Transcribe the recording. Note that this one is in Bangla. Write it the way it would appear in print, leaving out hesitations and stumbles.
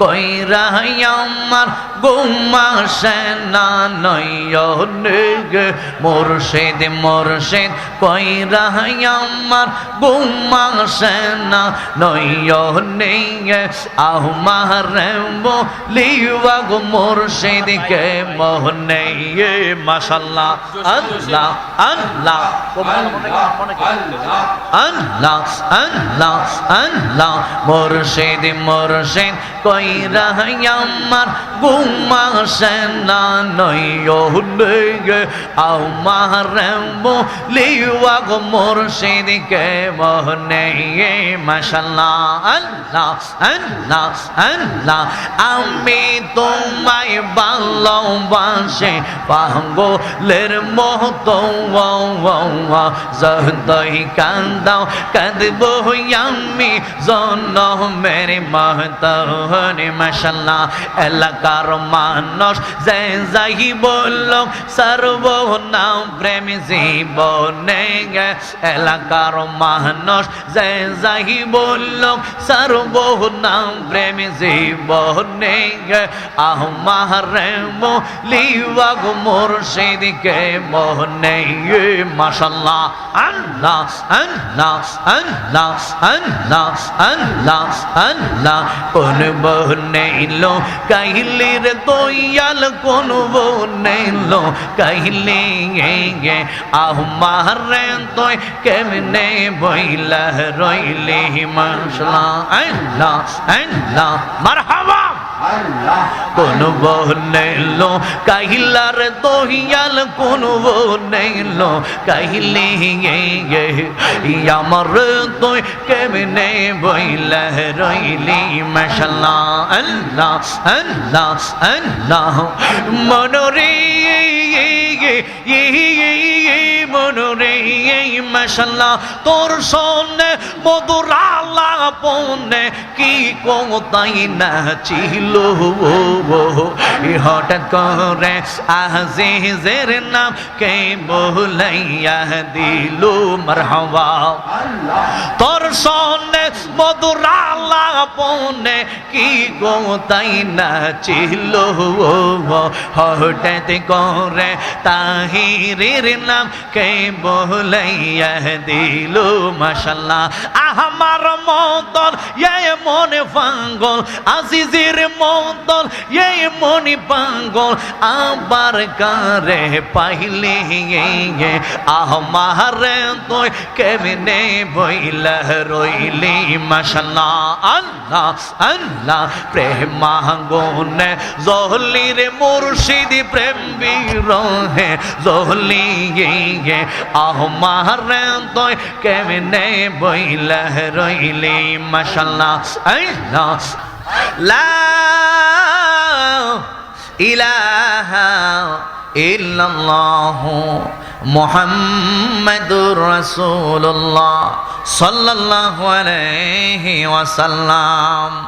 কইরা আমার ঘুমাসে না নয়নে মুর্শিদ মুর্শিদ কইরা আমার ঘুমাসে না নয়নে আমার বলিবা গো মুর্শিদ কে মোহনে মাশাআল্লাহ আল্লাহ আল্লাহ আল্লাহ আল্লাহ আল্লাহ মুর্শিদ মুর্শিদ কইরা আমার ঘুমাসে না নয়নে আমার বলিবা গো মুর্শিদ কে মোহনে মাশাআল্লাহ আল্লাহ আল্লাহ আল্লাহ আমি তোমায় ভালোবাসি পাগলের মতো যতই কান্দাও কাঁদবো আমি জনমের মহতনে মাশাআল্লাহ এলাকার মানুষ যে যাই বলল সর্বনাম প্রেম জীবনে এলাকার মানুষ যে যাই বলল সর্বনাম প্রেম জীবনে আমার বলিবা গো মুর্শিদ কে মোহনে মাশাআল্লাহ আল্লাহ আল্লাহ আল্লাহ আল্লাহ আল্লাহ আল্লাহ কোন বহনে লো কাহিলি রে দয়াল কোন বহনে লো কাহিলি গে আমার তোই কেমনে বইলা রইলি মাশাআল্লাহ আল্লাহ আল্লাহ মারহাবা কোন বহনে লো কাহিলার দহিয়াল কোন বহনে লো কাহিলি গে আমার তুই কেমনে বইলা রইলি মাশাআল্লাহ আল্লাহ আল্লাহ আল্লাহ মনরে মনরে মাশাআল্লাহ তোর সনে মধুর আলাপনে কি কোথায় না ছিল হঠাৎ করে আজিজের নাম কে বলাইয়া দিল মারহাবা তোর সনে মধুর আলাপনে কি কোথায় না ছিল হঠাৎ করে তাহিরের নাম কে বলাইয়া দিল মাশাআল্লাহ আমার মতন এ মনে পাগল আজিজের মতন এ মনে পাগল আবার কারে পাইলে আমার তুই কেমনে বইলা রইলি মাশাআল্লাহ আল্লাহ আল্লাহ প্রেম আগুনে জ্বলি রে মুর্শিদ প্রেম বিরহে জ্বলি আমার তুই কেমনে বইলা রইলি মাশাআল্লাহ আল্লাহ লা ইলাহা ইল্লাল্লাহু মুহাম্মাদুর রাসূলুল্লাহ সাল্লাল্লাহু আলাইহি ওয়াসাল্লাম।